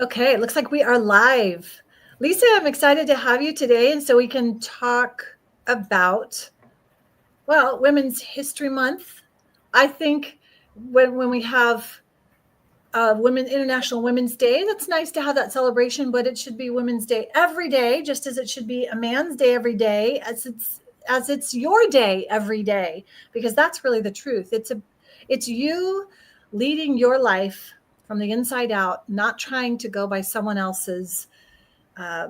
Okay, it looks like we are live. Lisa, I'm excited to have you today. And so we can talk about, well, Women's History Month. I think when we have International Women's Day, that's nice to have that celebration, but it should be Women's Day every day, just as it should be a man's day every day, as it's your day every day, because that's really the truth. It's you leading your life from the inside out, not trying to go by someone else's uh,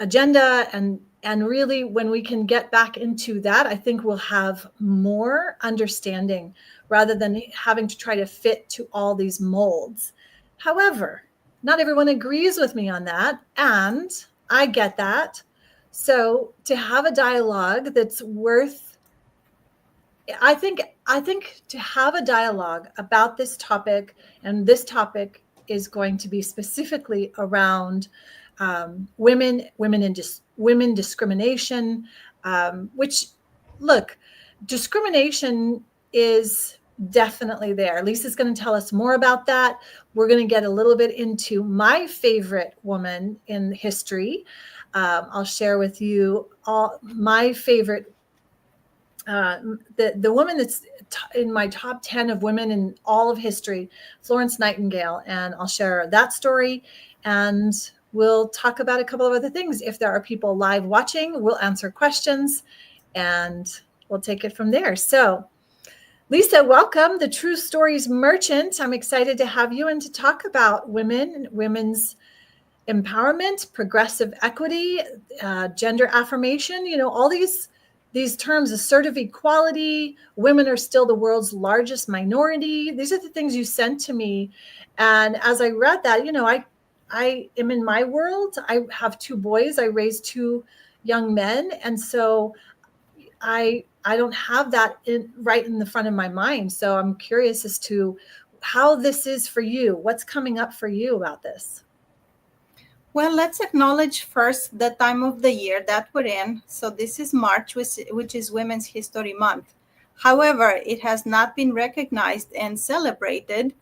agenda. And really, when we can get back into that, I think we'll have more understanding rather than having to try to fit to all these molds. However, not everyone agrees with me on that, and I get that. So to have a dialogue that's worth, I think to have a dialogue about this topic, and this topic is going to be specifically around women discrimination, which, look, discrimination is definitely there. Lisa's going to tell us more about that. We're going to get a little bit into my favorite woman in history. I'll share with you all my favorite, the woman that's in my top 10 of women in all of history, Florence Nightingale. And I'll share that story, and we'll talk about a couple of other things. If there are people live watching, we'll answer questions, and we'll take it from there. So, Lisa, welcome, the True Stories Merchant. I'm excited to have you and to talk about women's empowerment, progressive equity, gender affirmation, all these terms, assertive equality, women are still the world's largest minority. These are the things you sent to me. And as I read that, I am in my world. I have two boys. I raised two young men. And so I don't have that right in the front of my mind. So I'm curious as to how this is for you. What's coming up for you about this? Well, let's acknowledge first the time of the year that we're in. So this is March, which is Women's History Month. However, it has not been recognized and celebrated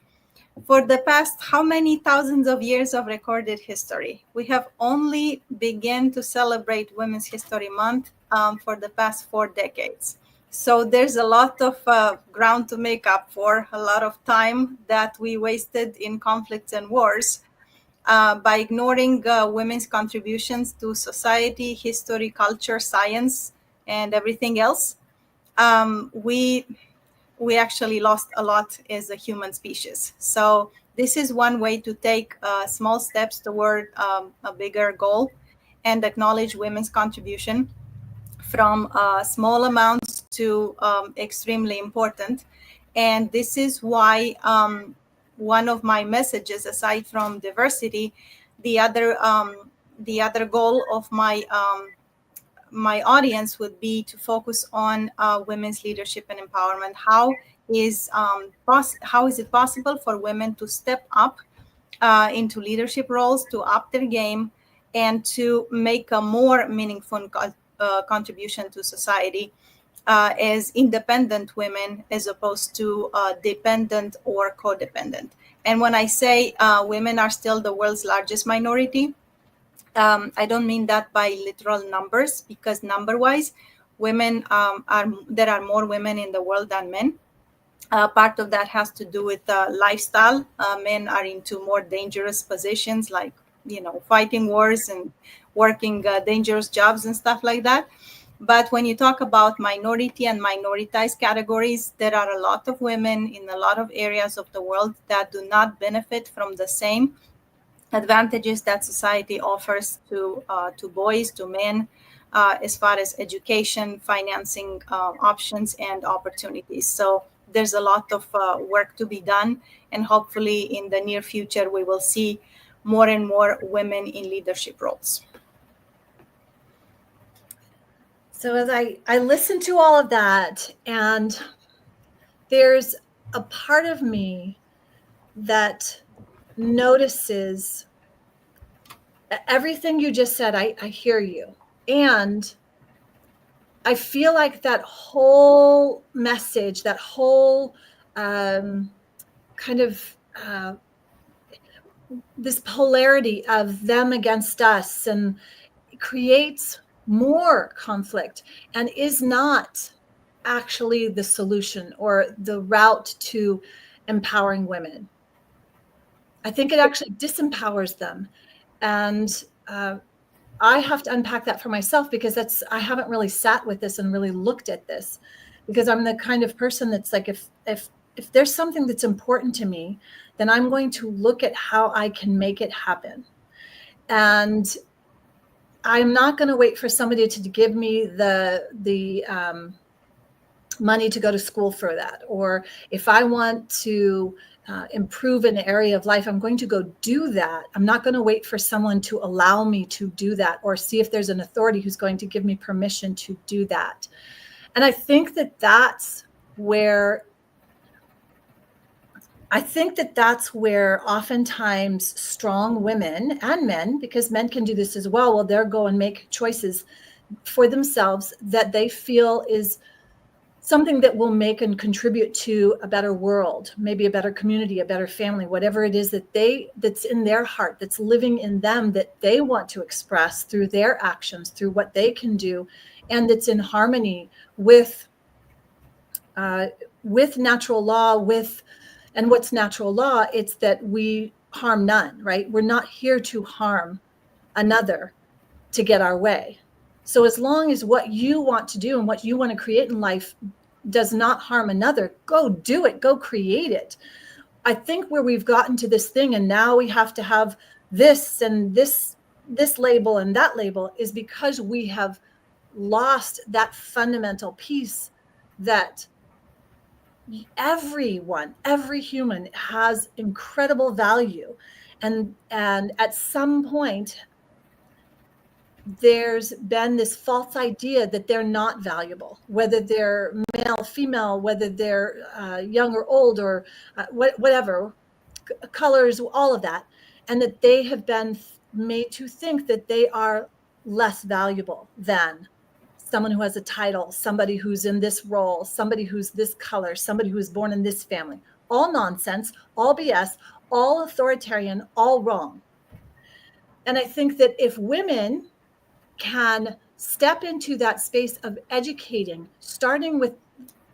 for the past how many thousands of years of recorded history. We have only begun to celebrate Women's History Month for the past 4 decades. So there's a lot of ground to make up for, a lot of time that we wasted in conflicts and wars. By ignoring women's contributions to society, history, culture, science, and everything else, we actually lost a lot as a human species. So this is one way to take small steps toward a bigger goal and acknowledge women's contribution from small amounts to extremely important. And this is why one of my messages, aside from diversity, the other goal of my audience would be to focus on women's leadership and empowerment. How is it possible for women to step up into leadership roles, to up their game, and to make a more meaningful contribution to society as independent women, as opposed to dependent or codependent. And when I say women are still the world's largest minority, I don't mean that by literal numbers, because number-wise, there are more women in the world than men. Part of that has to do with lifestyle. Men are into more dangerous positions, like fighting wars and working dangerous jobs and stuff like that. But when you talk about minority and minoritized categories, there are a lot of women in a lot of areas of the world that do not benefit from the same advantages that society offers to boys, to men, as far as education, financing options, and opportunities. So there's a lot of work to be done, and hopefully in the near future we will see more and more women in leadership roles. So as I listen to all of that, and there's a part of me that notices everything you just said. I hear you. And I feel like that whole message, that whole kind of this polarity of them against us, and creates more conflict and is not actually the solution or the route to empowering women. I think it actually disempowers them. And I have to unpack that for myself, because I haven't really sat with this and really looked at this, because I'm the kind of person that's like, if there's something that's important to me, then I'm going to look at how I can make it happen. And I'm not going to wait for somebody to give me the money to go to school for that. Or if I want to improve an area of life, I'm going to go do that. I'm not going to wait for someone to allow me to do that, or see if there's an authority who's going to give me permission to do that. And I think that that's where oftentimes strong women and men, because men can do this as well, will they'll go and make choices for themselves that they feel is something that will make and contribute to a better world, maybe a better community, a better family, whatever it is that's in their heart, that's living in them, that they want to express through their actions, through what they can do, and that's in harmony with natural law. And what's natural law? It's that we harm none, right? We're not here to harm another to get our way. So as long as what you want to do and what you want to create in life does not harm another, go do it, go create it. I think where we've gotten to this thing, and now we have to have this and this label and that label, is because we have lost that fundamental piece that every human has incredible value. And at some point, there's been this false idea that they're not valuable, whether they're male, female, whether they're young or old, or whatever, colors, all of that. And that they have been made to think that they are less valuable than someone who has a title, somebody who's in this role, somebody who's this color, somebody who's born in this family. All nonsense, all BS, all authoritarian, all wrong. And I think that if women can step into that space of educating, starting with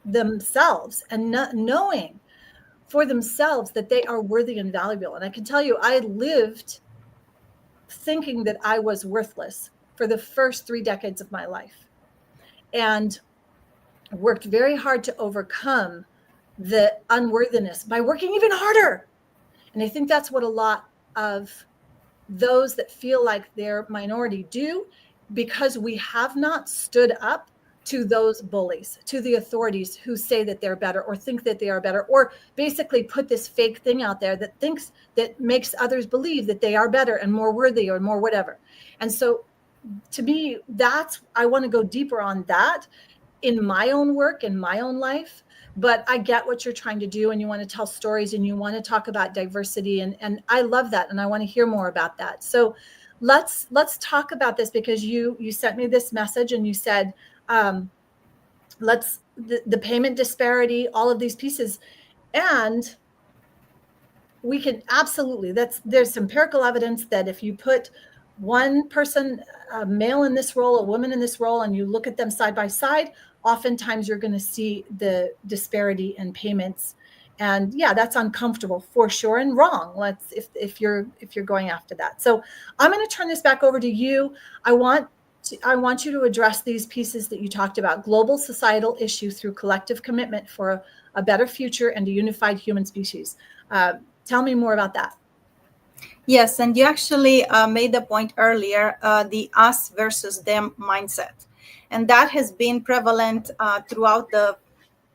themselves and knowing for themselves that they are worthy and valuable. And I can tell you, I lived thinking that I was worthless for the first 3 decades of my life, and worked very hard to overcome the unworthiness by working even harder. And I think that's what a lot of those that feel like they're minority do, because we have not stood up to those bullies, to the authorities who say that they're better or think that they are better, or basically put this fake thing out there that makes others believe that they are better and more worthy or more whatever. And so to me, I want to go deeper on that in my own work, in my own life. But I get what you're trying to do, and you want to tell stories and you want to talk about diversity. And I love that. And I want to hear more about that. So let's talk about this, because you sent me this message and you said, the payment disparity, all of these pieces. And we can absolutely, there's empirical evidence that if you put one person, a male in this role, a woman in this role, and you look at them side by side, oftentimes you're going to see the disparity in payments. And yeah, that's uncomfortable for sure, and wrong. If you're going after that. So I'm going to turn this back over to you. I want you to address these pieces that you talked about: global societal issue through collective commitment for a better future and a unified human species. Tell me more about that. Yes, and you actually made the point earlier, the us versus them mindset. And that has been prevalent throughout the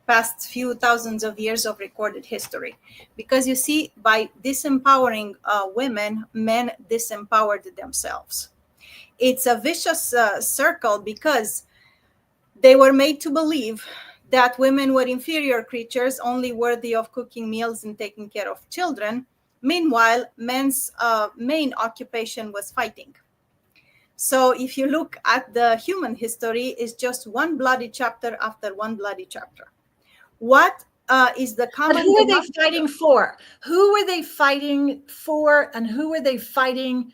past few thousands of years of recorded history. Because you see, by disempowering women, men disempowered themselves. It's a vicious circle, because they were made to believe that women were inferior creatures, only worthy of cooking meals and taking care of children. Meanwhile, men's main occupation was fighting. So if you look at the human history, it's just one bloody chapter after one bloody chapter. What is the But common who are they denominator. fighting for? Who were they fighting for, and who were they fighting?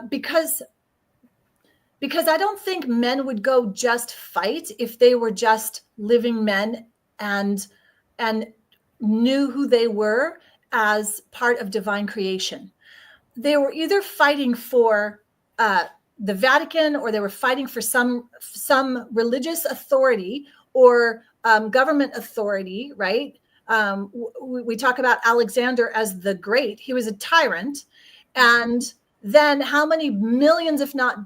Because I don't think men would go just fight if they were just living men and and knew who they were as part of divine creation. They were either fighting for uh, the Vatican, or they were fighting for some religious authority or government authority, right? We talk about Alexander as the Great. He was a tyrant, and then how many millions, if not,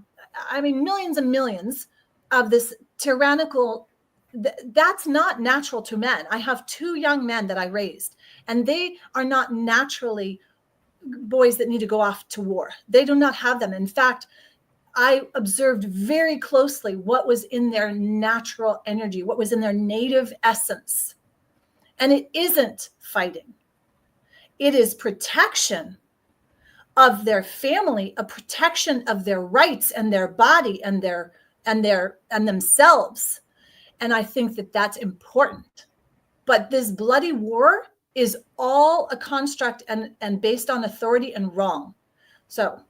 I mean, millions and millions of this tyrannical. That's not natural to men. I have two young men that I raised, and they are not naturally boys that need to go off to war. They do not have them. In fact, I observed very closely what was in their natural energy, what was in their native essence. And it isn't fighting. It is protection of their family, a protection of their rights and their body and themselves. And I think that that's important. But this bloody war is all a construct and based on authority and wrong. So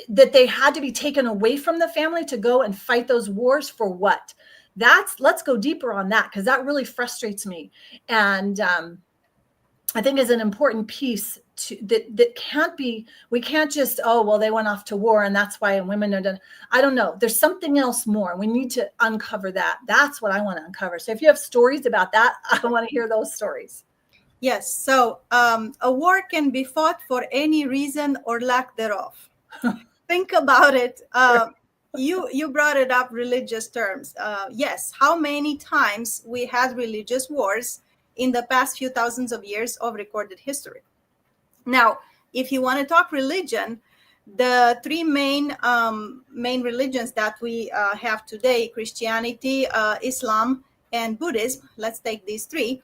that they had to be taken away from the family to go and fight those wars for what? Let's go deeper on that, because that really frustrates me. And I think is an important piece that can't be, we can't just, oh, well, they went off to war and that's why women are done. I don't know. There's something else more. We need to uncover that. That's what I want to uncover. So if you have stories about that, I want to hear those stories. Yes. So a war can be fought for any reason or lack thereof. Think about it. You brought it up, religious terms. Yes. How many times we had religious wars in the past few thousands of years of recorded history? Now, if you want to talk religion, the three main religions that we have today, Christianity, Islam, and Buddhism, let's take these three,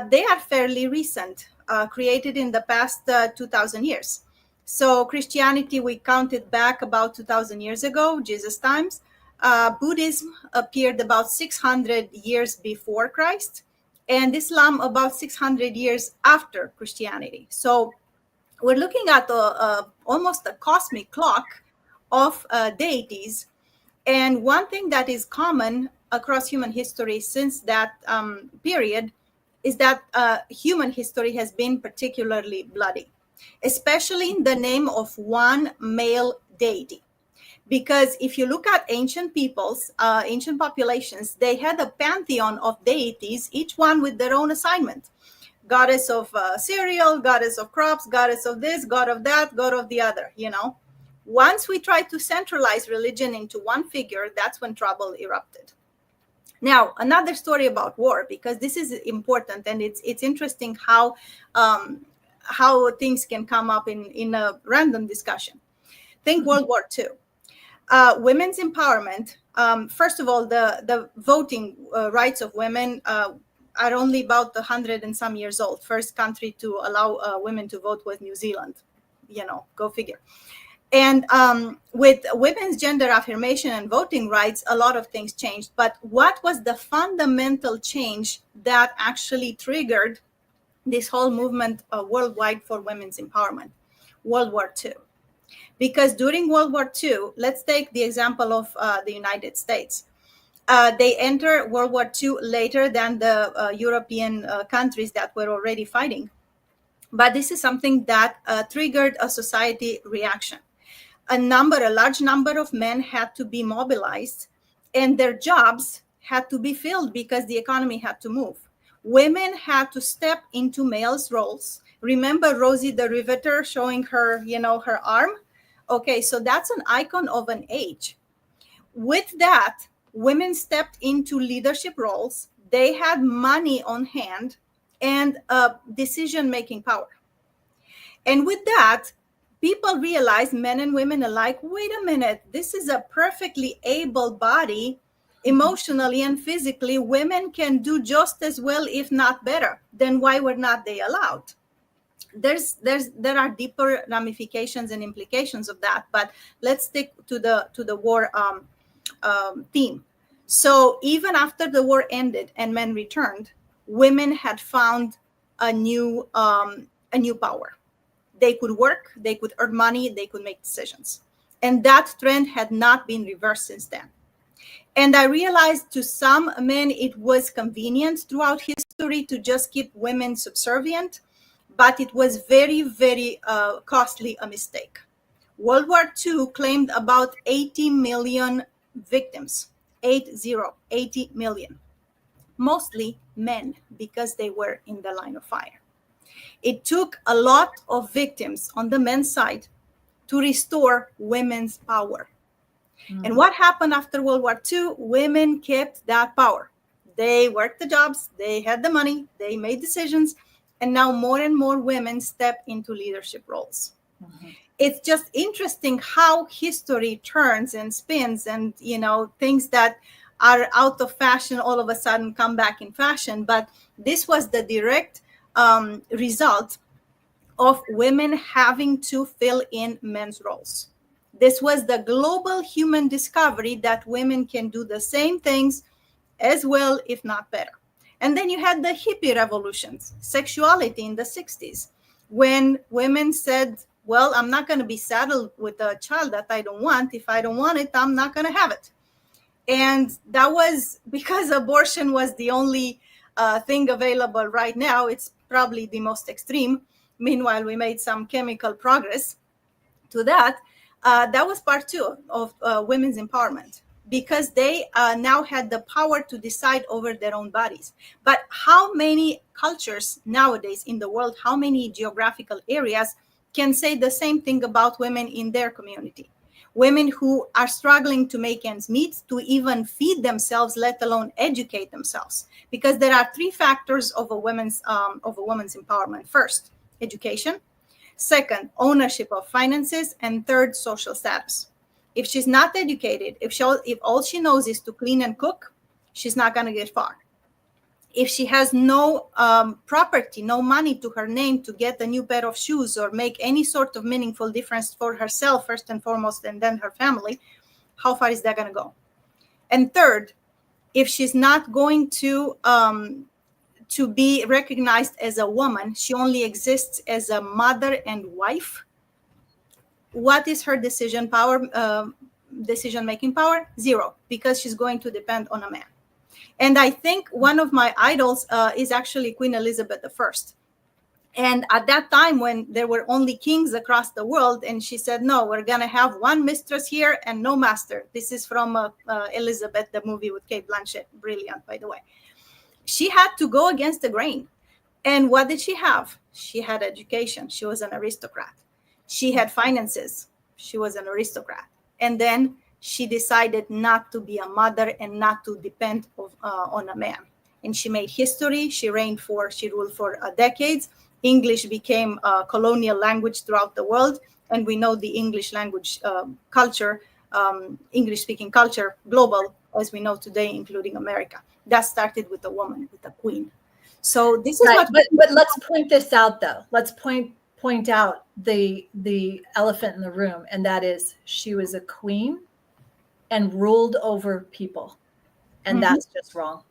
they are fairly recent, created in the past 2,000 years. So Christianity, we counted back about 2,000 years ago, Jesus times. Buddhism appeared about 600 years before Christ, and Islam about 600 years after Christianity. So we're looking at almost a cosmic clock of deities. And one thing that is common across human history since that period is that human history has been particularly bloody, especially in the name of one male deity. Because if you look at ancient peoples, ancient populations, they had a pantheon of deities, each one with their own assignment. Goddess of cereal, goddess of crops, goddess of this, god of that, god of the other, you know. Once we tried to centralize religion into one figure, that's when trouble erupted. Now, another story about war, because this is important, and it's interesting how things can come up in a random discussion. Think World War II. Women's empowerment. First of all, the voting rights of women are only about 100 and some years old. First country to allow women to vote was New Zealand. You know, go figure. And with women's gender affirmation and voting rights, a lot of things changed. But what was the fundamental change that actually triggered this whole movement worldwide for women's empowerment? World War II. Because during World War II, let's take the example of the United States. They enter World War II later than the European countries that were already fighting. But this is something that triggered a society reaction. A large number of men had to be mobilized, and their jobs had to be filled because the economy had to move. Women had to step into males' roles. Remember Rosie the Riveter showing her, her arm? Okay, so that's an icon of an age. With that, women stepped into leadership roles. They had money on hand and decision-making power. And with that, people realized, men and women alike, wait a minute, this is a perfectly able body, emotionally and physically. Women can do just as well, if not better. Then why were not they allowed? There are deeper ramifications and implications of that, but let's stick to the war theme. So even after the war ended and men returned, women had found a new power. They could work, they could earn money, they could make decisions. And that trend had not been reversed since then. And I realized to some men it was convenient throughout history to just keep women subservient, but it was very, very costly a mistake. World War II claimed about 80 million victims, 80 million, mostly men because they were in the line of fire. It took a lot of victims on the men's side to restore women's power. And what happened after World War II? Women kept that power. They worked the jobs, they had the money, they made decisions, and now more and more women step into leadership roles. It's just interesting how history turns and spins, and things that are out of fashion all of a sudden come back in fashion. But this was the direct result of women having to fill in men's roles. This was the global human discovery that women can do the same things as well, if not better. And then you had the hippie revolutions, sexuality in the 60s, when women said, well, I'm not going to be saddled with a child that I don't want. If I don't want it, I'm not going to have it. And that was because abortion was the only thing available right now. It's probably the most extreme. Meanwhile, we made some chemical progress to that. That was part two of women's empowerment, because they now had the power to decide over their own bodies. But how many cultures nowadays in the world, how many geographical areas can say the same thing about women in their community? Women who are struggling to make ends meet, to even feed themselves, let alone educate themselves. Because there are three factors of a woman's empowerment. First, education. Second, ownership of finances. And third, social status. If she's not educated, if all she knows is to clean and cook, she's not going to get far. If she has no property, no money to her name to get a new pair of shoes or make any sort of meaningful difference for herself, first and foremost, and then her family, how far is that going to go? And third, if she's not going to be recognized as a woman, she only exists as a mother and wife, what is her decision making power? Zero, because she's going to depend on a man. And I think one of my idols is actually Queen Elizabeth I. And at that time, when there were only kings across the world, and she said, no, we're going to have one mistress here and no master. This is from Elizabeth, the movie with Kate Blanchett. Brilliant, by the way. She had to go against the grain. And what did she have? She had education. She was an aristocrat. She had finances. She was an aristocrat. And then she decided not to be a mother and not to depend on a man. And she made history. She ruled for decades. English became a colonial language throughout the world. And we know the English language culture, English-speaking culture, global, as we know today, including America. That started with a woman, with a queen. So this is right. But let's point this out, though. Let's point out the elephant in the room, and that is she was a queen and ruled over people, and that's just wrong.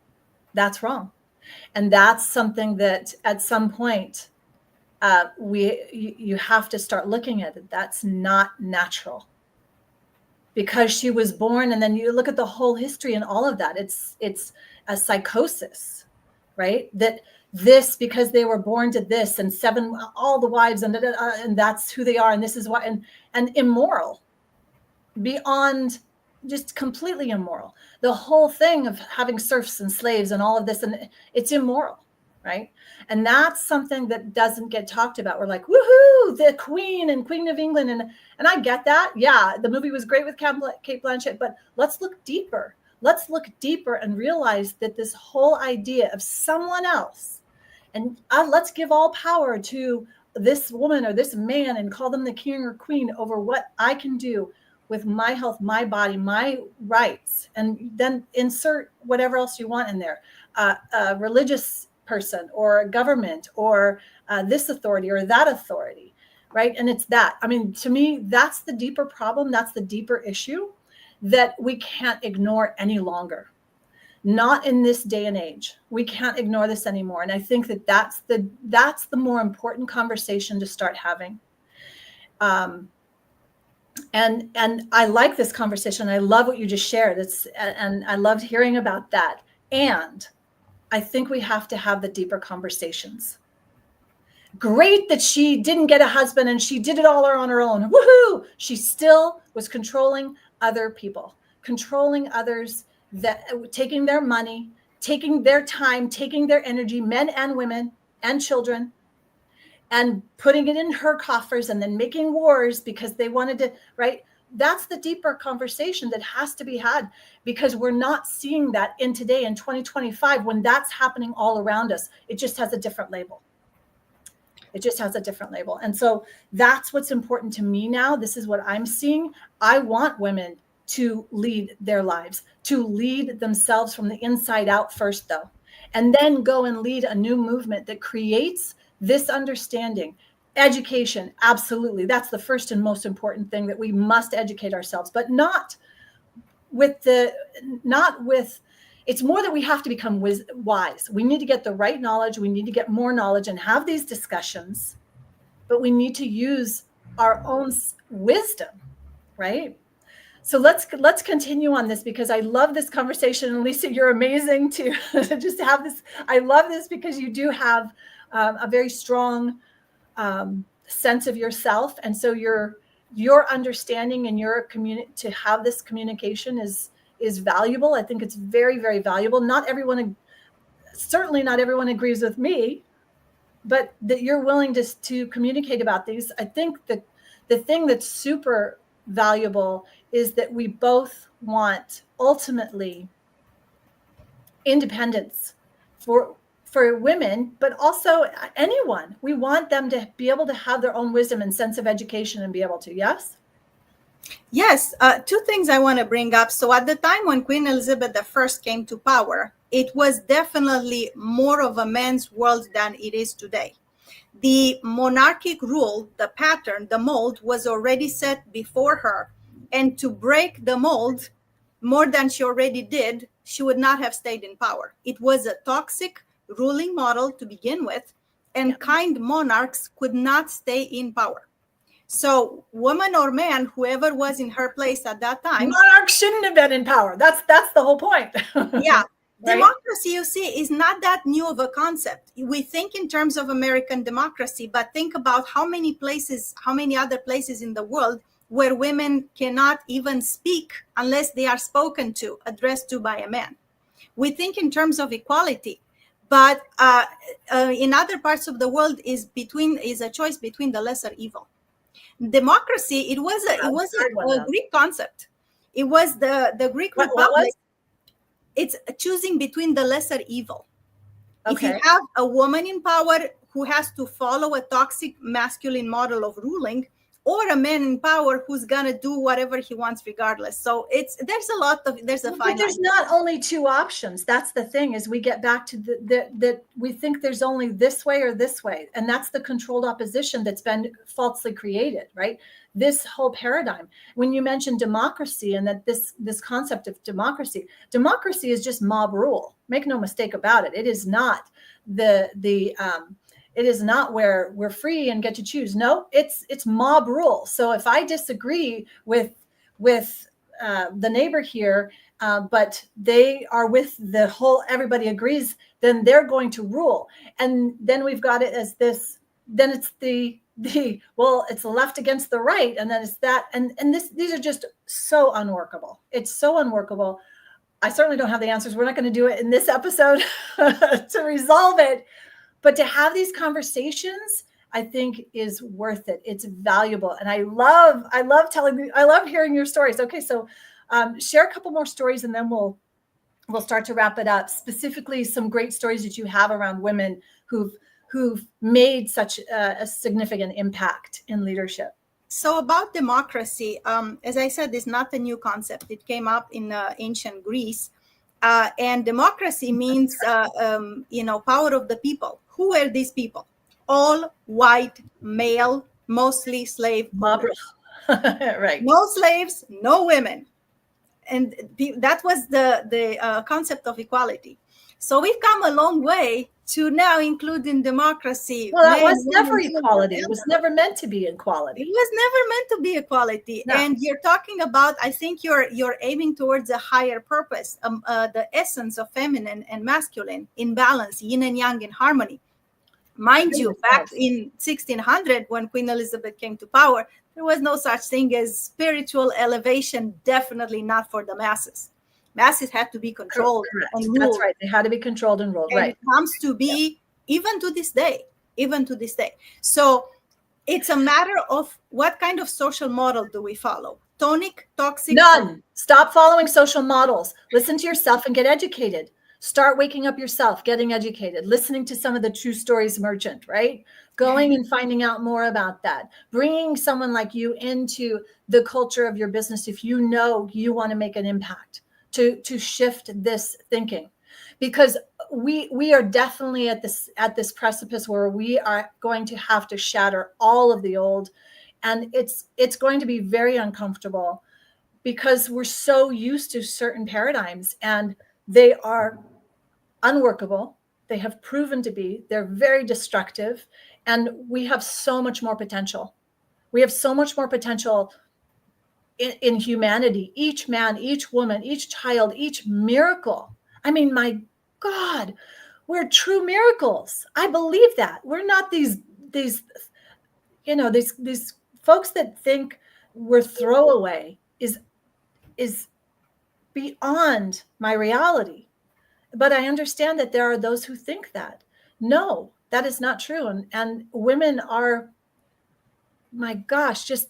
That's wrong, and that's something that at some point you have to start looking at it. That's not natural, because she was born, and then you look at the whole history and all of that. It's a psychosis, right? That this, because they were born to this, and all the wives, and that's who they are, and this is why, and immoral, beyond just completely immoral. The whole thing of having serfs and slaves and all of this, and it's immoral, right? And that's something that doesn't get talked about. We're like, woohoo, the Queen and Queen of England, and I get that. Yeah, the movie was great with Kate Blanchett, but let's look deeper. Let's look deeper and realize that this whole idea of someone else, and let's give all power to this woman or this man and call them the king or queen over what I can do with my health, my body, my rights, and then insert whatever else you want in there, a religious person or a government or this authority or that authority, right? And it's that. I mean, to me, that's the deeper problem. That's the deeper issue that we can't ignore any longer. not in this day and age. We can't ignore this anymore. And I think that that's the more important conversation to start having. And I like this conversation. I love what you just shared. And I loved hearing about that. And I think we have to have the deeper conversations. Great that she didn't get a husband and she did it all on her own. Woohoo! She still was controlling other people, controlling others, that taking their money, taking their time, taking their energy, men and women and children, and putting it in her coffers and then making wars because they wanted to, right? That's the deeper conversation that has to be had, because we're not seeing that in today in 2025 when that's happening all around us. It just has a different label. It just has a different label. And so that's what's important to me now. This is what I'm seeing. I want women to lead their lives, to lead themselves from the inside out first, though, and then go and lead a new movement that creates this understanding. Education, absolutely. That's the first and most important thing, that we must educate ourselves, but not with it's more that we have to become wise. We need to get the right knowledge. We need to get more knowledge and have these discussions, but we need to use our own wisdom, right? So let's continue on this, because I love this conversation. And Lisa, you're amazing to just have this. I love this because you do have a very strong sense of yourself, and so your understanding and your to have this communication is valuable. I think it's very, very valuable. Certainly not everyone agrees with me, but that you're willing to communicate about these. I think that the thing that's super valuable is that we both want ultimately independence for women, but also anyone. We want them to be able to have their own wisdom and sense of education and be able to, yes? Yes, two things I want to bring up. So at the time when Queen Elizabeth I came to power, it was definitely more of a man's world than it is today. The monarchic rule, the pattern, the mold was already set before her. And to break the mold more than she already did, she would not have stayed in power. It was a toxic ruling model to begin with, and kind monarchs could not stay in power. So woman or man, whoever was in her place at that time, monarchs shouldn't have been in power. That's the whole point. Yeah. Right? Democracy, you see, is not that new of a concept. We think in terms of American democracy, but think about how many other places in the world where women cannot even speak unless they are spoken to, addressed to by a man. We think in terms of equality, but in other parts of the world is a choice between the lesser evil. Democracy, it was a Greek concept. It was the Greek Republic. It's choosing between the lesser evil. Okay. If you have a woman in power who has to follow a toxic masculine model of ruling, or a man in power who's gonna do whatever he wants regardless. So there's a fine line. But there's not only two options. That's the thing, is we get back to that we think there's only this way or this way, and that's the controlled opposition that's been falsely created, right? This whole paradigm. When you mention democracy, and that this concept of democracy is just mob rule. Make no mistake about it. It is not it is not where we're free and get to choose. No, it's mob rule. So if I disagree with the neighbor here, but they are with the whole, everybody agrees, then they're going to rule. And then we've got it as this. Then it's it's the left against the right, and then it's that. And these are just so unworkable. It's so unworkable. I certainly don't have the answers. We're not going to do it in this episode to resolve it. But to have these conversations, I think, is worth it. It's valuable. And I love hearing your stories. Okay, so share a couple more stories, and then we'll start to wrap it up. Specifically, some great stories that you have around women who've made such a significant impact in leadership. So about democracy, as I said, it's not a new concept. It came up in ancient Greece. And democracy means, power of the people. Who were these people? All white, male, mostly slave owners. Right. No slaves, no women. that was the concept of equality. So we've come a long way to now include in democracy Well, that men, was never women, children, equality. It was elders. never meant to be It equality. was never meant to be equality. No. And you're talking about, I think you're aiming towards a higher purpose, the essence of feminine and masculine in balance, yin and yang in harmony. Mind you, back in 1600, when Queen Elizabeth came to power, there was no such thing as spiritual elevation, definitely not for the masses. Masses had to be controlled and ruled. That's right. They had to be controlled and ruled. And right. It comes to be even to this day. So it's a matter of what kind of social model do we follow? Tonic, toxic? None. Stop following social models. Listen to yourself and get educated. Start waking up yourself, getting educated, listening to some of the true stories merchant, right? Going and finding out more about that. Bringing someone like you into the culture of your business if you know you want to make an impact to shift this thinking. Because we are definitely at this precipice where we are going to have to shatter all of the old, and it's going to be very uncomfortable because we're so used to certain paradigms and they are unworkable. They have proven to be. They're very destructive, and we have so much more potential. We have so much more potential in humanity. Each man, each woman, each child, each miracle. I mean, my God, we're true miracles. I believe that. We're not these folks that think we're throwaway is beyond my reality. But I understand that there are those who think that. No, that is not true. And women are, my gosh, just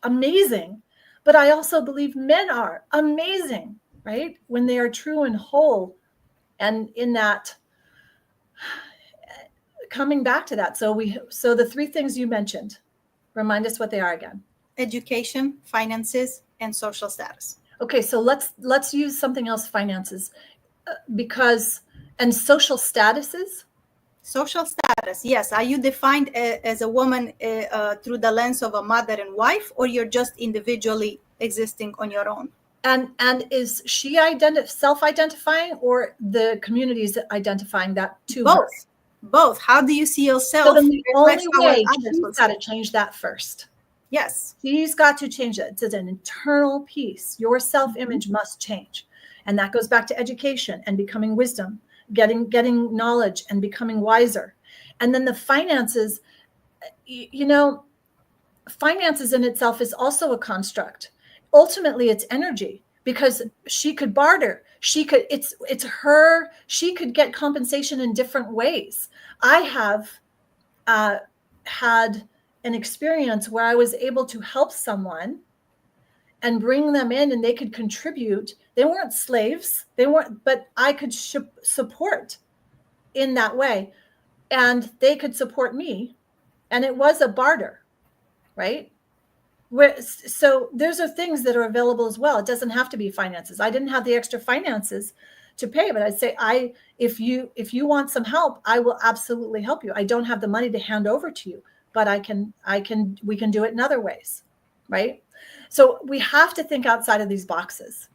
amazing. But I also believe men are amazing, right? When they are true and whole. And in that, coming back to that. So the three things you mentioned, remind us what they are again. Education, finances, and social status. Okay, so let's use something else, finances, because, and social statuses. Social status, yes. Are you defined as a woman through the lens of a mother and wife, or you're just individually existing on your own? And is she self-identifying, or the community is identifying that to her? Both. How do you see yourself? So then the only way, she's got to change that first. Yes. She's got to change it. It's an internal piece. Your self-image must change. And that goes back to education and becoming wisdom, getting knowledge and becoming wiser. And then the finances, finances in itself is also a construct. Ultimately, it's energy, because she could barter. She could get compensation in different ways. I have had an experience where I was able to help someone and bring them in, and they could contribute. They weren't slaves, but I could support in that way, and they could support me, and it was a barter, right? So those are things that are available as well. It doesn't have to be finances. I didn't have the extra finances to pay, but I'd say, if you want some help, I will absolutely help you. I don't have the money to hand over to you, but we can do it in other ways, right? So we have to think outside of these boxes.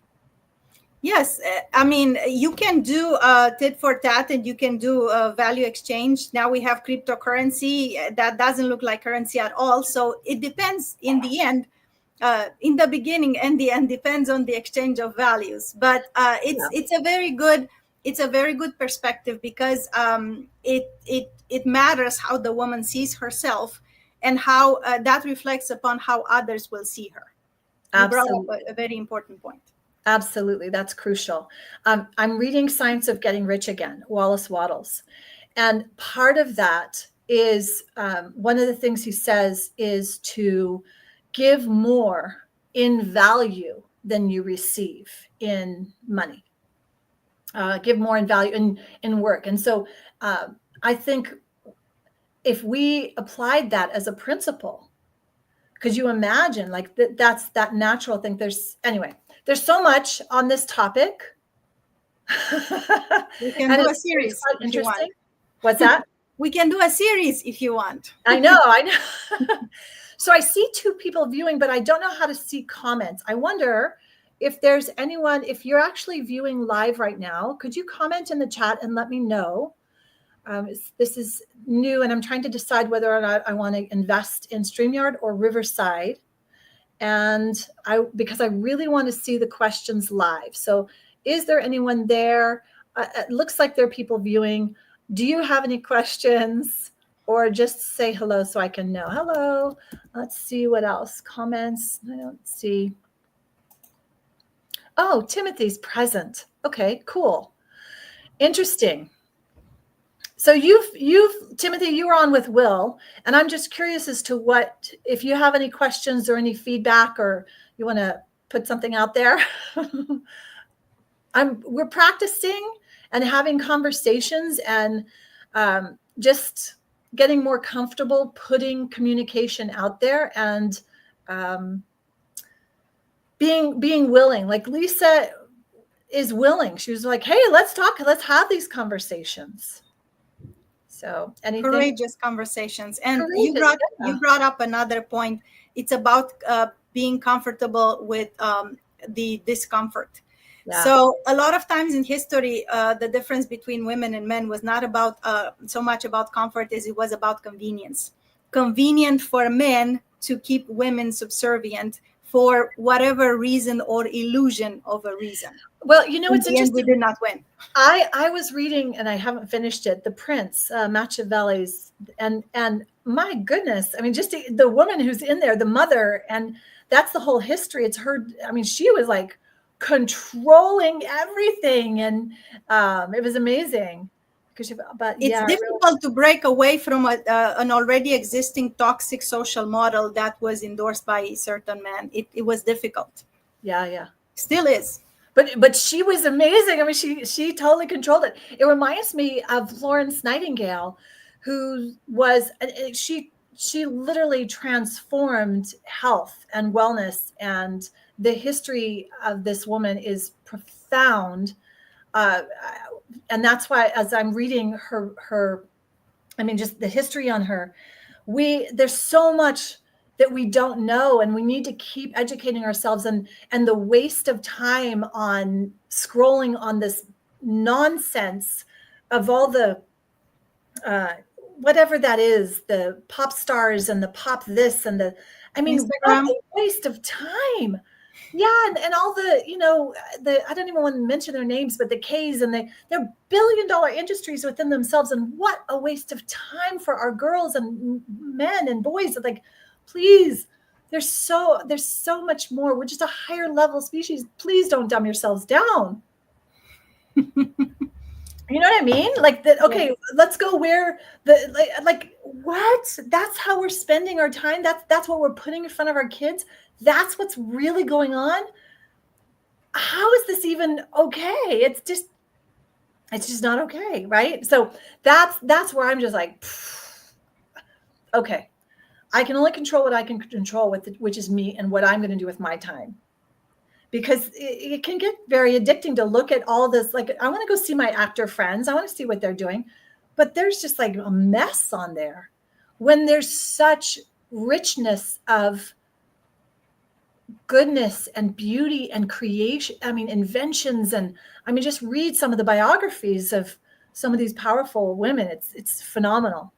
Yes, I mean, you can do tit for tat, and you can do value exchange. Now we have cryptocurrency that doesn't look like currency at all. So it depends in the end, in the beginning and the end, depends on the exchange of values. But it's a very good perspective, because it matters how the woman sees herself, and how that reflects upon how others will see her. You brought up a very important point. Absolutely. That's crucial. I'm reading Science of Getting Rich Again, Wallace Wattles. And part of that is, one of the things he says is to give more in value than you receive in money. Give more in value in work. And so I think if we applied that as a principle, because you imagine like that's that natural thing. There's so much on this topic. We can do a series. Quite interesting. What's that? We can do a series if you want. I know. So I see two people viewing, but I don't know how to see comments. I wonder if there's anyone, if you're actually viewing live right now, could you comment in the chat and let me know? This is new, and I'm trying to decide whether or not I want to invest in StreamYard or Riverside. And because I really want to see the questions live. So is there anyone there? It looks like there are people viewing. Do you have any questions? Or just say hello so I can know. Hello. Let's see what else. Comments. I don't see. Oh, Timothy's present. Okay, cool. Interesting. So you've Timothy, you were on with Will, and I'm just curious as to what, if you have any questions or any feedback, or you want to put something out there. We're practicing and having conversations, and just getting more comfortable putting communication out there, and being willing. Like Lisa is willing. She was like, hey, let's talk, let's have these conversations. So anything? Courageous conversations. And Courageous, you brought up another point. It's about being comfortable with the discomfort. Yeah. So a lot of times in history, the difference between women and men was not about so much about comfort as it was about convenience. Convenient for men to keep women subservient for whatever reason or illusion of a reason. Well, you know, it's interesting. We did not win. I was reading, and I haven't finished it, The Prince, Machiavelli's, and my goodness, I mean, just the woman who's in there, the mother, and that's the whole history. It's her. I mean, she was like controlling everything, and it was amazing. But it's difficult to break away from an already existing toxic social model that was endorsed by certain men. It was difficult. Yeah. Still is. But she was amazing. I mean, she totally controlled it. It reminds me of Florence Nightingale, who was, she literally transformed health and wellness, and the history of this woman is profound. And that's why, as I'm reading her, I mean, just the history on her, there's so much that we don't know, and we need to keep educating ourselves, and the waste of time on scrolling on this nonsense of all the whatever that is, the pop stars and the pop this and the, I mean, Instagram. What a waste of time. Yeah, and all the, you know, I don't even want to mention their names, but the K's, and they're billion-dollar industries within themselves, and what a waste of time for our girls and men and boys. Like, please, there's so much more. We're just a higher level species. Please don't dumb yourselves down. You know what I mean? Like that. Okay, yes. Let's go where like what? That's how we're spending our time. That's what we're putting in front of our kids. That's what's really going on. How is this even okay? It's just not okay, right? So that's where I'm just like, okay, I can only control what I can control which is me and what I'm going to do with my time. Because it can get very addicting to look at all this. Like, I want to go see my actor friends. I want to see what they're doing. But there's just like a mess on there when there's such richness of goodness and beauty and creation. I mean, inventions. And I mean, just read some of the biographies of some of these powerful women. It's phenomenal.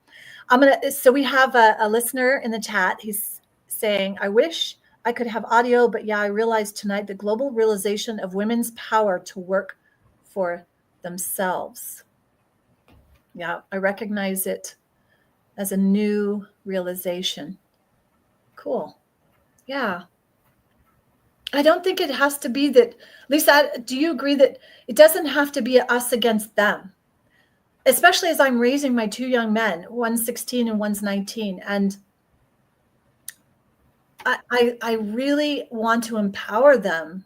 So we have a listener in the chat. He's saying, I wish I could have audio, but yeah, I realized tonight the global realization of women's power to work for themselves. Yeah, I recognize it as a new realization. Cool. Yeah. I don't think it has to be that. Lisa, do you agree that it doesn't have to be us against them? Especially as I'm raising my two young men, one's 16 and one's 19. And I really want to empower them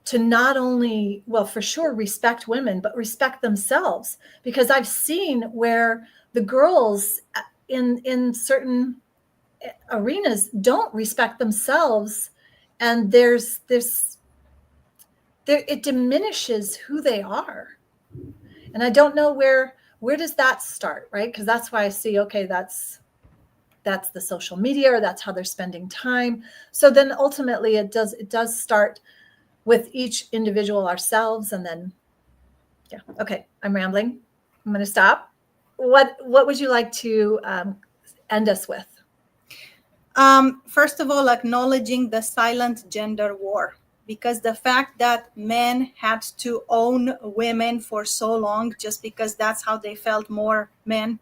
to not only, well, for sure, respect women, but respect themselves. Because I've seen where the girls in certain arenas don't respect themselves, and there's this, it diminishes who they are. And I don't know where does that start, right? Because that's why I see, okay, that's the social media, or that's how they're spending time. So then ultimately it does start with each individual ourselves. And then, yeah, okay, I'm rambling. I'm going to stop. What would you like to end us with? First of all, acknowledging the silent gender war, because the fact that men had to own women for so long just because that's how they felt more men,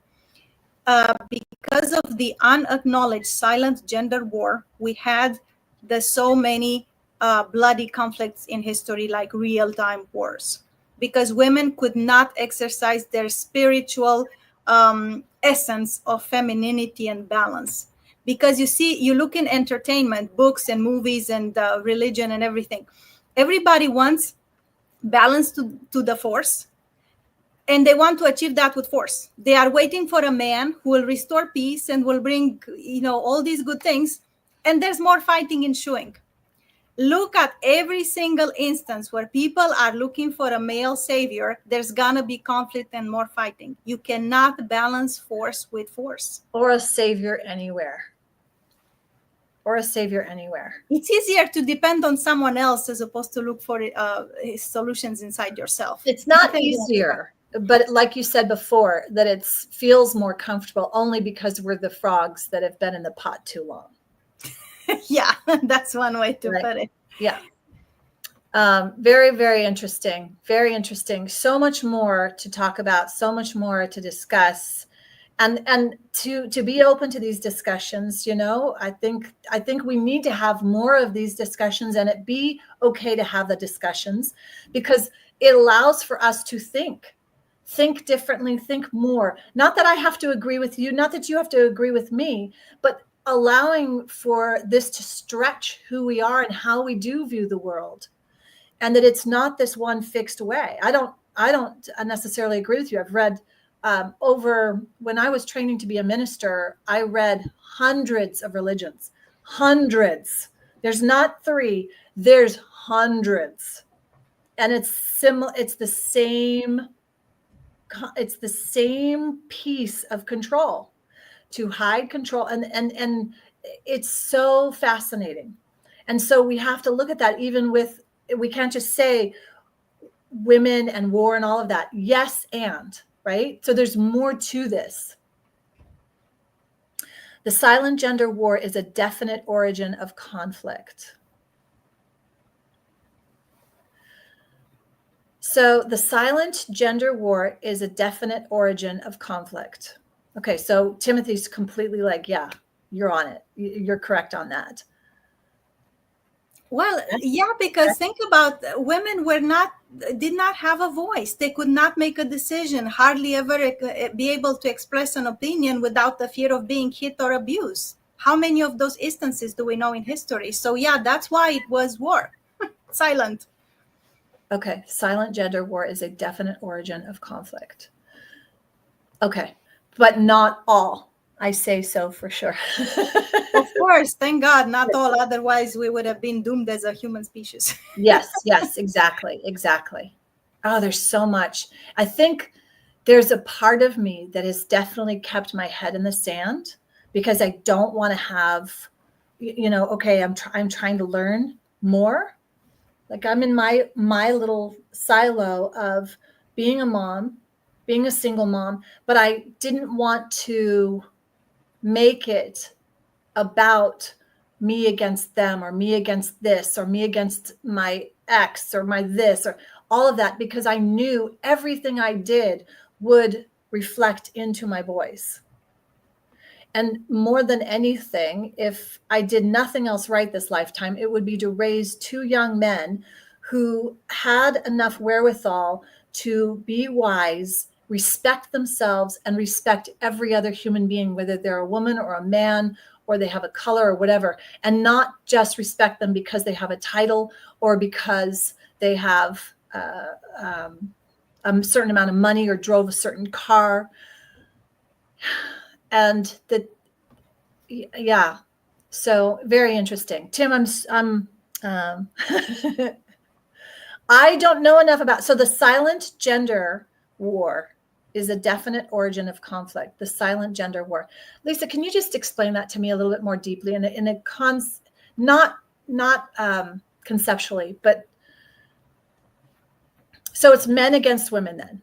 because of the unacknowledged silent gender war, we had the so many bloody conflicts in history, like real-time wars, because women could not exercise their spiritual essence of femininity and balance. Because you see, you look in entertainment, books and movies and religion and everything, everybody wants balance to the force, and they want to achieve that with force. They are waiting for a man who will restore peace and will bring, all these good things. And there's more fighting ensuing. Look at every single instance where people are looking for a male savior. There's gonna be conflict and more fighting. You cannot balance force with force. Or a savior anywhere. Or a savior anywhere. It's easier to depend on someone else as opposed to look for solutions inside yourself. It's not easier, but like you said before, that it feels more comfortable only because we're the frogs that have been in the pot too long. Yeah, that's one way to put it. Yeah. Very, very interesting. Very interesting. So much more to talk about, so much more to discuss. And to be open to these discussions, I think we need to have more of these discussions, and it be okay to have the discussions, because it allows for us to think differently, think more. Not that I have to agree with you, not that you have to agree with me, but allowing for this to stretch who we are and how we do view the world, and that it's not this one fixed way. I don't necessarily agree with you. I've read when I was training to be a minister, I read hundreds of religions, hundreds. There's not 3, there's hundreds. And it's similar. It's the same piece of control, to hide control. And it's so fascinating. And so we have to look at that, we can't just say women and war and all of that. Yes, and right? So there's more to this. The silent gender war is a definite origin of conflict. So the silent gender war is a definite origin of conflict. Okay, so Timothy's completely like, yeah, you're on it. You're correct on that. Well, yeah, because think about, women did not have a voice. They could not make a decision, hardly ever be able to express an opinion without the fear of being hit or abused. How many of those instances do we know in history? So yeah, that's why it was war. Silent. Okay, silent gender war is a definite origin of conflict. Okay, but not all. I say so for sure. Of course, thank God, not all. Otherwise, we would have been doomed as a human species. Yes, exactly. Oh, there's so much. I think there's a part of me that has definitely kept my head in the sand, because I don't want to have, okay, I'm trying to learn more. Like I'm in my little silo of being a mom, being a single mom, but I didn't want to make it about me against them, or me against this, or me against my ex, or my this, or all of that, because I knew everything I did would reflect into my boys. And more than anything, if I did nothing else right this lifetime, it would be to raise 2 young men who had enough wherewithal to be wise, respect themselves, and respect every other human being, whether they're a woman or a man, or they have a color or whatever, and not just respect them because they have a title, or because they have a certain amount of money, or drove a certain car. And yeah, so very interesting. Tim, I don't know enough about, so the silent gender war is a definite origin of conflict, the silent gender war. Lisa, can you just explain that to me a little bit more deeply, not conceptually, but So it's men against women then,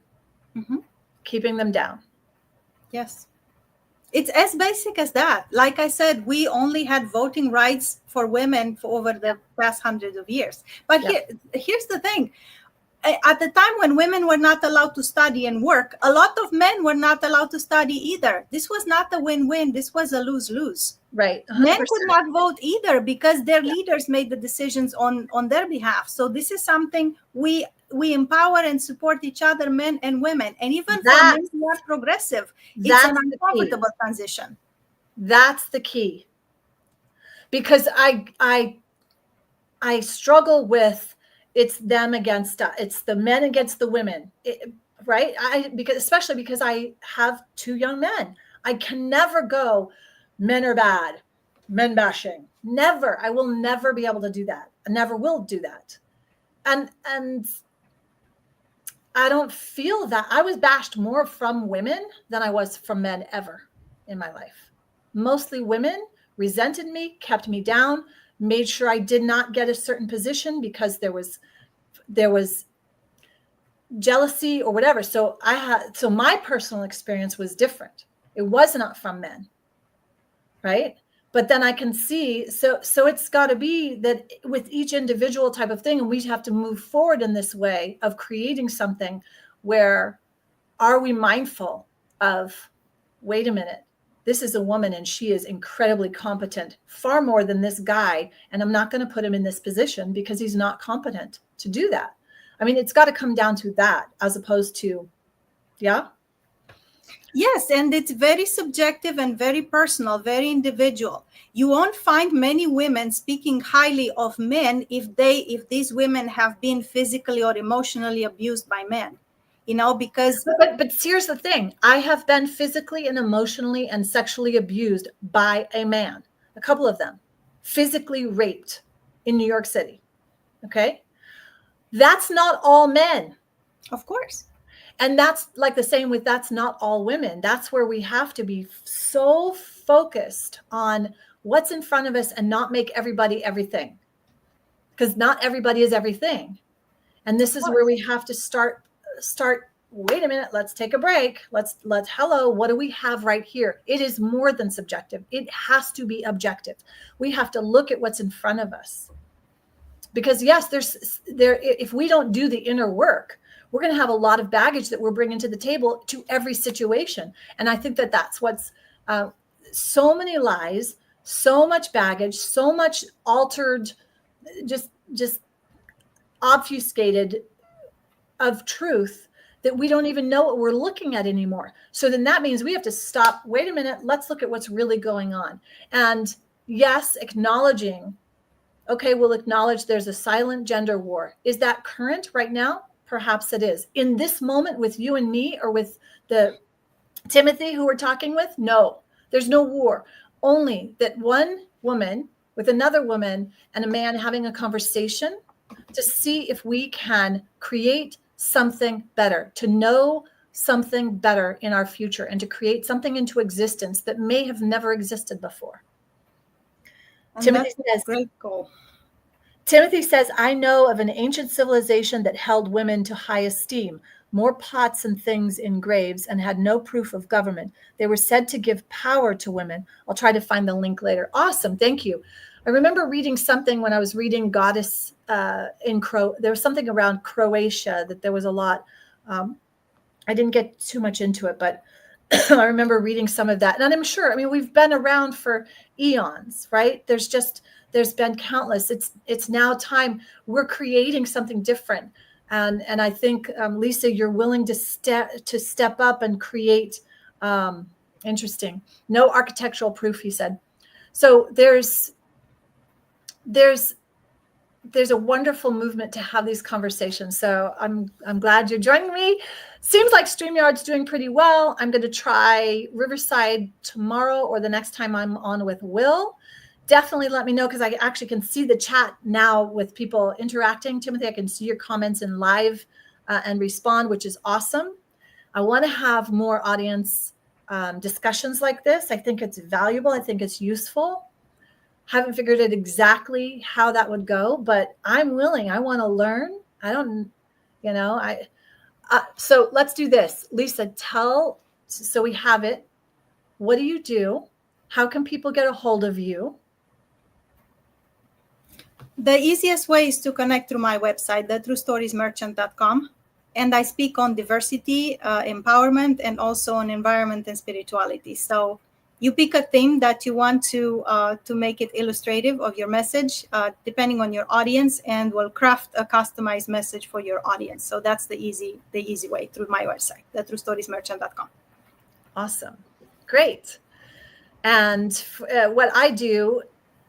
Mm-hmm. keeping them down. Yes. It's as basic as that. Like I said, we only had voting rights for women for over the past hundreds of years. But Yeah. here's the thing. At the time when women were not allowed to study and work, a lot of men were not allowed to study either. This was not a win-win. This was a lose-lose. Right. 100%. Men could not vote either because their leaders made the decisions on their behalf. So this is something we empower and support each other, men and women. And even for men who are progressive, it's an uncomfortable transition. That's the key. Because I struggle with it's them against us. It's the men against the women, right? Especially because I have two young men. I can never go, men are bad, men bashing. Never. I will never be able to do that. I never will do that. And I don't feel that. I was bashed more from women than I was from men ever in my life. Mostly women resented me, kept me down, made sure I did not get a certain position because there was jealousy or whatever. So my personal experience was different. It was not from men, right? But then I can see, so it's got to be that with each individual type of thing, and we have to move forward in this way of creating something where are we mindful of, wait a minute, this is a woman and she is incredibly competent, far more than this guy. And I'm not going to put him in this position because he's not competent to do that. I mean, it's got to come down to that as opposed to, yeah. Yes, and it's very subjective and very personal, very individual. You won't find many women speaking highly of men if these women have been physically or emotionally abused by men. Because but here's the thing. I have been physically and emotionally and sexually abused by a man, a couple of them, physically raped in New York City. Okay. That's not all men. Of course. And that's like the same with that's not all women. That's where we have to be so focused on what's in front of us and not make everybody everything. Because not everybody is everything. And this is where we have to start, wait a minute, let's take a break. Let's hello, what do we have right here? It is more than subjective. It has to be objective. We have to look at what's in front of us. Because yes, if we don't do the inner work, we're going to have a lot of baggage that we're bringing to the table to every situation. And I think that that's what's so many lies, so much baggage, so much altered, just obfuscated of truth that we don't even know what we're looking at anymore. So then that means we have to stop. Wait a minute. Let's look at what's really going on. And yes, acknowledging, okay, we'll acknowledge there's a silent gender war. Is that current right now? Perhaps it is. In this moment with you and me or with the Timothy who we're talking with? No, there's no war. Only that one woman with another woman and a man having a conversation to see if we can create something better, to know something better in our future and to create something into existence that may have never existed before. And Timothy says, great goal. Timothy says, I know of an ancient civilization that held women to high esteem, more pots and things in graves, and had no proof of government. They were said to give power to women. I'll try to find the link later. Awesome. Thank you. I remember reading something when I was reading Goddess there was something around Croatia that there was a lot. I didn't get too much into it, but I remember reading some of that. And I'm sure, I mean, we've been around for eons, right? There's been countless. It's now time. We're creating something different. And I think, Lisa, you're willing to step up and create, interesting. No architectural proof, he said. So there's a wonderful movement to have these conversations. So I'm glad you're joining me. Seems like StreamYard's doing pretty well. I'm going to try Riverside tomorrow or the next time I'm on with Will. Definitely let me know because I actually can see the chat now with people interacting. Timothy, I can see your comments in live and respond, which is awesome. I want to have more audience discussions like this. I think it's valuable. I think it's useful. Haven't figured out exactly how that would go, but I'm willing. I want to learn. You know, so let's do this. Lisa, so we have it. What do you do? How can people get a hold of you? The easiest way is to connect through my website, thetruestoriesmerchant.com. And I speak on diversity, empowerment, and also on environment and spirituality. So you pick a theme that you want to make it illustrative of your message, depending on your audience, and we'll craft a customized message for your audience. So that's the easy way through my website, thetruestoriesmerchant.com. Awesome. Great. And what I do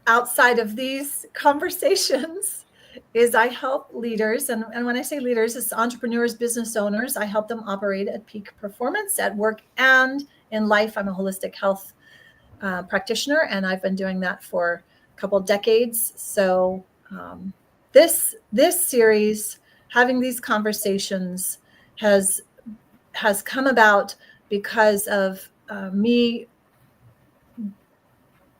outside of these conversations is I help leaders. And when I say leaders, it's entrepreneurs, business owners. I help them operate at peak performance at work and in life. I'm a holistic health practitioner, and I've been doing that for a couple of decades. So this series, having these conversations, has come about because of me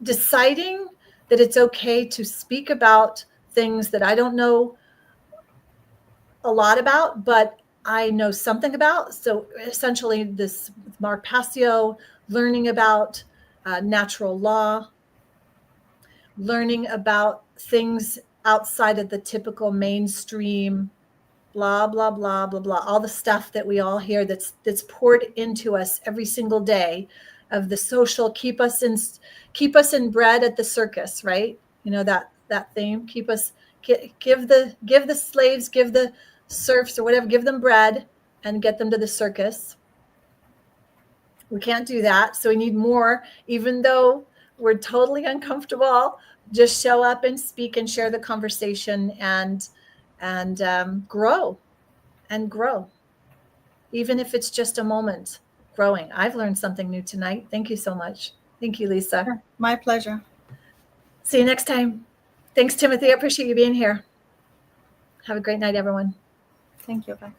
deciding that it's okay to speak about things that I don't know a lot about, but I know something about. So essentially, this Mark Passio, learning about natural law, learning about things outside of the typical mainstream, blah, blah, blah, blah, blah, all the stuff that we all hear that's poured into us every single day of the social, keep us in bread at the circus, right? You know, that theme, give the slaves, give the serfs or whatever, give them bread and get them to the circus. We can't do that. So we need more, even though we're totally uncomfortable. Just show up and speak and share the conversation and grow, even if it's just a moment. Growing. I've learned something new tonight. Thank you so much. Thank you, Lisa. Sure. My pleasure. See you next time. Thanks, Timothy. I appreciate you being here. Have a great night, everyone. Thank you. Bye.